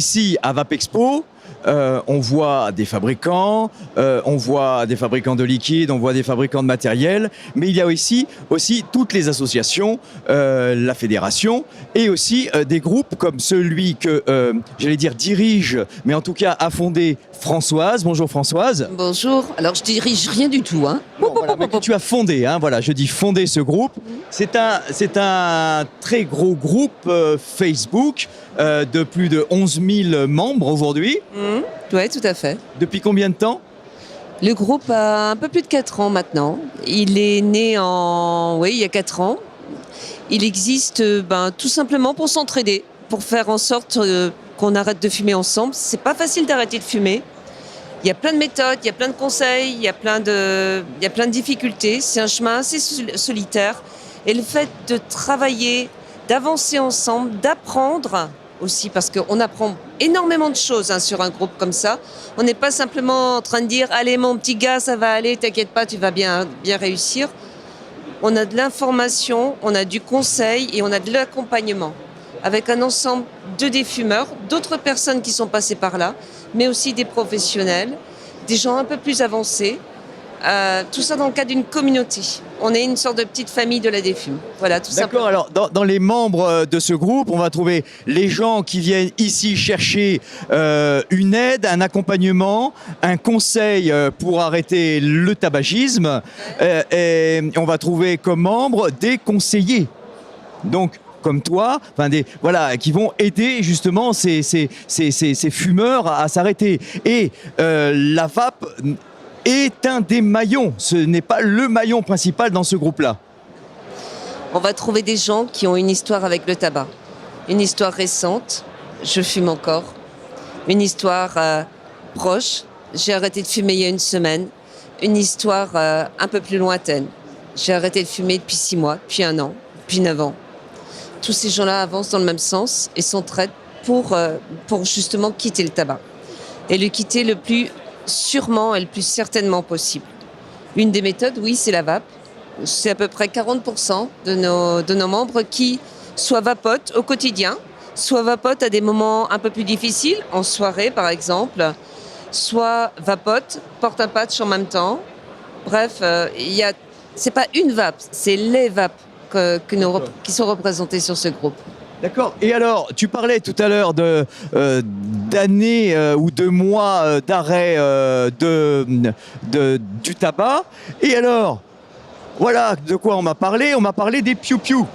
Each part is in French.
ici à Vapexpo, on voit des fabricants, on voit des fabricants de liquide, on voit des fabricants de matériel, mais il y a aussi toutes les associations, la fédération, et aussi des groupes comme celui que, j'allais dire dirige, mais en tout cas a fondé Françoise. Bonjour Françoise. Bonjour. Alors je dirige rien du tout, hein. Non, voilà, mais que tu as fondé, hein, voilà, je dis fondé ce groupe. C'est un très gros groupe Facebook de plus de 11 000 membres aujourd'hui. Oui, tout à fait. Depuis combien de temps? Le groupe a un peu plus de 4 ans maintenant. Il est né il y a 4 ans. Il existe tout simplement pour s'entraider, pour faire en sorte qu'on arrête de fumer ensemble. C'est pas facile d'arrêter de fumer. Il y a plein de méthodes, il y a plein de conseils, il y a plein de difficultés. C'est un chemin assez solitaire. Et le fait de travailler, d'avancer ensemble, d'apprendre aussi, parce qu'on apprend énormément de choses sur un groupe comme ça. On n'est pas simplement en train de dire « Allez mon petit gars, ça va aller, t'inquiète pas, tu vas bien réussir ». On a de l'information, on a du conseil et on a de l'accompagnement avec un ensemble de défumeurs, d'autres personnes qui sont passées par là, mais aussi des professionnels, des gens un peu plus avancés. Tout ça dans le cadre d'une communauté. On est une sorte de petite famille de la défume. Voilà, tout simplement. D'accord, alors dans les membres de ce groupe, on va trouver les gens qui viennent ici chercher une aide, un accompagnement, un conseil pour arrêter le tabagisme. Et on va trouver comme membres des conseillers. Donc, comme toi, qui vont aider justement ces fumeurs à s'arrêter. Et la vape est un des maillons. Ce n'est pas le maillon principal dans ce groupe-là. On va trouver des gens qui ont une histoire avec le tabac. Une histoire récente, je fume encore. Une histoire proche, j'ai arrêté de fumer il y a 1 semaine. Une histoire un peu plus lointaine. J'ai arrêté de fumer depuis 6 mois, depuis 1 an, depuis 9 ans. Tous ces gens-là avancent dans le même sens et s'entraident pour justement quitter le tabac. Et le quitter le plus sûrement et le plus certainement possible. Une des méthodes, oui, c'est la vape. C'est à peu près 40% de nos membres qui soit vapotent au quotidien, soit vapotent à des moments un peu plus difficiles, en soirée par exemple, soit vapotent, portent un patch en même temps. Bref, c'est pas une vape, c'est les vapes qui sont représentés sur ce groupe. D'accord. Et alors, tu parlais tout à l'heure d'années ou de mois d'arrêt du tabac. Et alors, voilà de quoi on m'a parlé. On m'a parlé des piou-piou.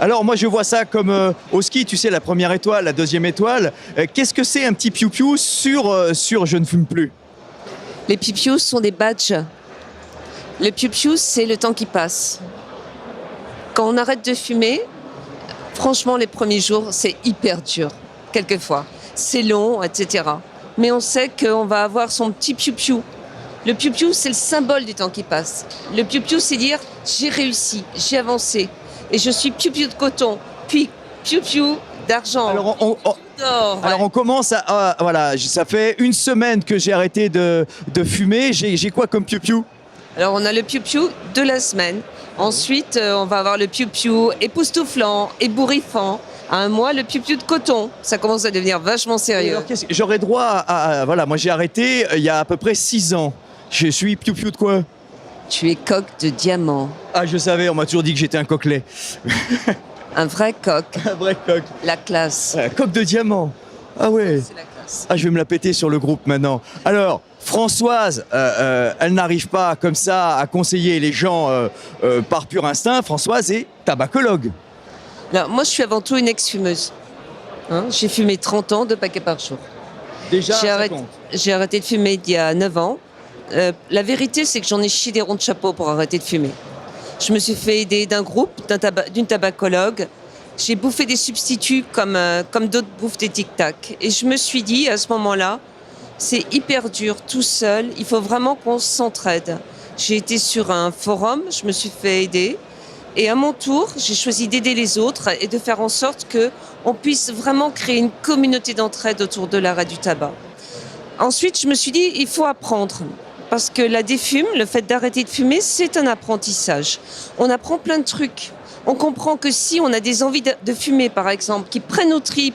Alors moi, je vois ça comme au ski, tu sais, la première étoile, la deuxième étoile. Qu'est-ce que c'est un petit piou-piou sur Je ne fume plus? Les piou-piou sont des badges. Le piou-piou, c'est le temps qui passe. Quand on arrête de fumer, franchement, les premiers jours, c'est hyper dur, quelquefois. C'est long, etc. Mais on sait qu'on va avoir son petit piou-piou. Le piou-piou, c'est le symbole du temps qui passe. Le piou-piou, c'est dire « j'ai réussi, j'ai avancé, et je suis piou-piou de coton, puis piou-piou d'argent. » Alors on commence à... voilà, ça fait 1 semaine que j'ai arrêté de fumer. J'ai quoi comme piou-piou? Alors on a le piou-piou de la semaine. Ensuite, on va avoir le piou-piou époustouflant, ébouriffant. À 1 mois, le piou-piou de coton. Ça commence à devenir vachement sérieux. J'aurais droit à... Voilà, moi j'ai arrêté il y a à peu près 6 ans. Je suis piou-piou de quoi? Tu es coq de diamant. Ah, je savais, on m'a toujours dit que j'étais un coquelet. Un vrai coq. Un vrai coq. La classe. Coq de diamant. Ah ouais. C'est la classe. Ah, je vais me la péter sur le groupe maintenant. Alors... Françoise, elle n'arrive pas comme ça à conseiller les gens par pur instinct. Françoise est tabacologue. Alors, moi, je suis avant tout une ex-fumeuse. J'ai fumé 30 ans, 2 paquets par jour. Déjà, j'ai arrêté de fumer il y a 9 ans. La vérité, c'est que j'en ai chié des ronds de chapeau pour arrêter de fumer. Je me suis fait aider d'un groupe, d'une tabacologue. J'ai bouffé des substituts comme d'autres bouffent des tic-tac. Et je me suis dit, à ce moment-là, c'est hyper dur, tout seul. Il faut vraiment qu'on s'entraide. J'ai été sur un forum, je me suis fait aider. Et à mon tour, j'ai choisi d'aider les autres et de faire en sorte qu'on puisse vraiment créer une communauté d'entraide autour de l'arrêt du tabac. Ensuite, je me suis dit, il faut apprendre. Parce que la défume, le fait d'arrêter de fumer, c'est un apprentissage. On apprend plein de trucs. On comprend que si on a des envies de fumer, par exemple, qui prennent aux tripes,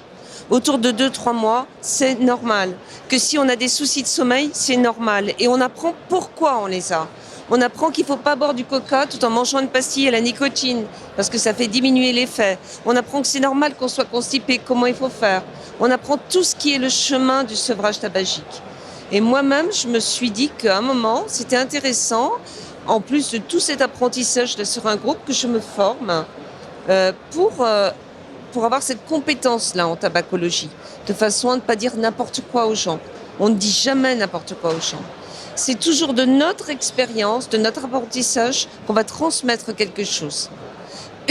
autour de 2-3 mois, c'est normal. Que si on a des soucis de sommeil, c'est normal. Et on apprend pourquoi on les a. On apprend qu'il ne faut pas boire du coca tout en mangeant une pastille à la nicotine, parce que ça fait diminuer l'effet. On apprend que c'est normal qu'on soit constipé, comment il faut faire. On apprend tout ce qui est le chemin du sevrage tabagique. Et moi-même, je me suis dit qu'à un moment, c'était intéressant, en plus de tout cet apprentissage sur un groupe, que je me forme pour avoir cette compétence-là en tabacologie, de façon à ne pas dire n'importe quoi aux gens. On ne dit jamais n'importe quoi aux gens. C'est toujours de notre expérience, de notre apprentissage qu'on va transmettre quelque chose.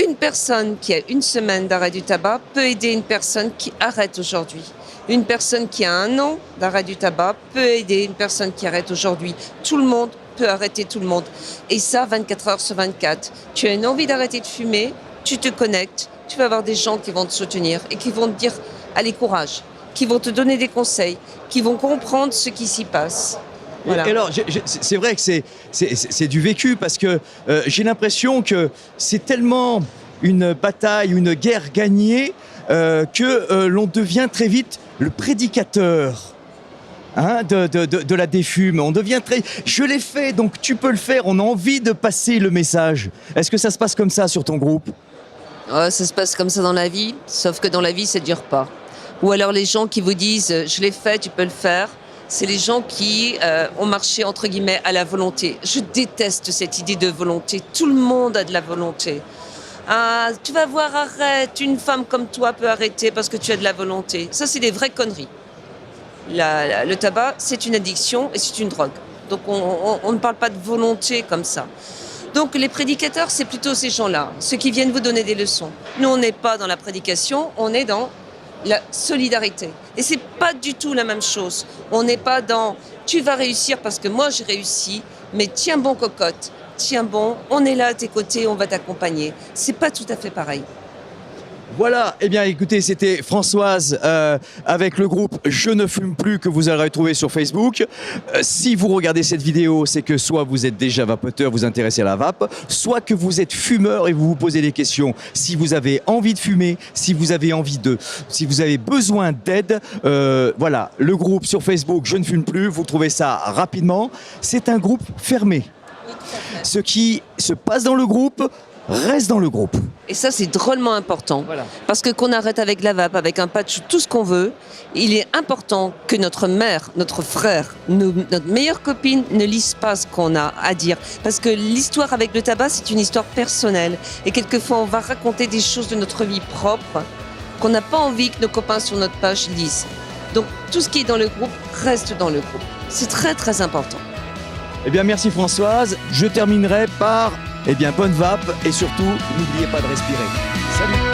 Une personne qui a 1 semaine d'arrêt du tabac peut aider une personne qui arrête aujourd'hui. Une personne qui a 1 an d'arrêt du tabac peut aider une personne qui arrête aujourd'hui. Tout le monde peut arrêter tout le monde. Et ça, 24 heures sur 24. Tu as une envie d'arrêter de fumer, tu te connectes, tu vas avoir des gens qui vont te soutenir et qui vont te dire « allez, courage », qui vont te donner des conseils, qui vont comprendre ce qui s'y passe. Voilà. Et alors, c'est vrai que c'est du vécu, parce que j'ai l'impression que c'est tellement une bataille, une guerre gagnée, que l'on devient très vite le prédicateur de la défume. On devient très... Je l'ai fait, donc tu peux le faire. On a envie de passer le message. Est-ce que ça se passe comme ça sur ton groupe ? Ça se passe comme ça dans la vie, sauf que dans la vie, ça ne dure pas. Ou alors les gens qui vous disent « je l'ai fait, tu peux le faire », c'est les gens qui ont marché, entre guillemets, à la volonté. Je déteste cette idée de volonté. Tout le monde a de la volonté. Ah, tu vas voir, arrête, une femme comme toi peut arrêter parce que tu as de la volonté. Ça, c'est des vraies conneries. Le tabac, c'est une addiction et c'est une drogue. Donc, on ne parle pas de volonté comme ça. Donc, les prédicateurs, c'est plutôt ces gens-là, ceux qui viennent vous donner des leçons. Nous, on n'est pas dans la prédication, on est dans la solidarité. Et c'est pas du tout la même chose. On n'est pas dans « tu vas réussir parce que moi j'ai réussi, mais tiens bon cocotte, tiens bon, on est là à tes côtés, on va t'accompagner ». C'est pas tout à fait pareil. Voilà, eh bien écoutez, c'était Françoise avec le groupe Je ne fume plus que vous allez retrouver sur Facebook. Si vous regardez cette vidéo, c'est que soit vous êtes déjà vapoteur, vous intéressez à la vape, soit que vous êtes fumeur et vous vous posez des questions. Si vous avez envie de fumer, si vous avez besoin d'aide, voilà, le groupe sur Facebook Je ne fume plus, vous trouvez ça rapidement. C'est un groupe fermé. Ce qui se passe dans le groupe reste dans le groupe. Et ça, c'est drôlement important. Voilà. Parce que qu'on arrête avec la vape, avec un patch, tout ce qu'on veut, il est important que notre mère, notre frère, notre meilleure copine ne lise pas ce qu'on a à dire. Parce que l'histoire avec le tabac, c'est une histoire personnelle. Et quelquefois, on va raconter des choses de notre vie propre qu'on n'a pas envie que nos copains sur notre page lisent. Donc, tout ce qui est dans le groupe reste dans le groupe. C'est très, très important. Eh bien, merci Françoise. Je terminerai par... bonne vape et surtout, n'oubliez pas de respirer. Salut!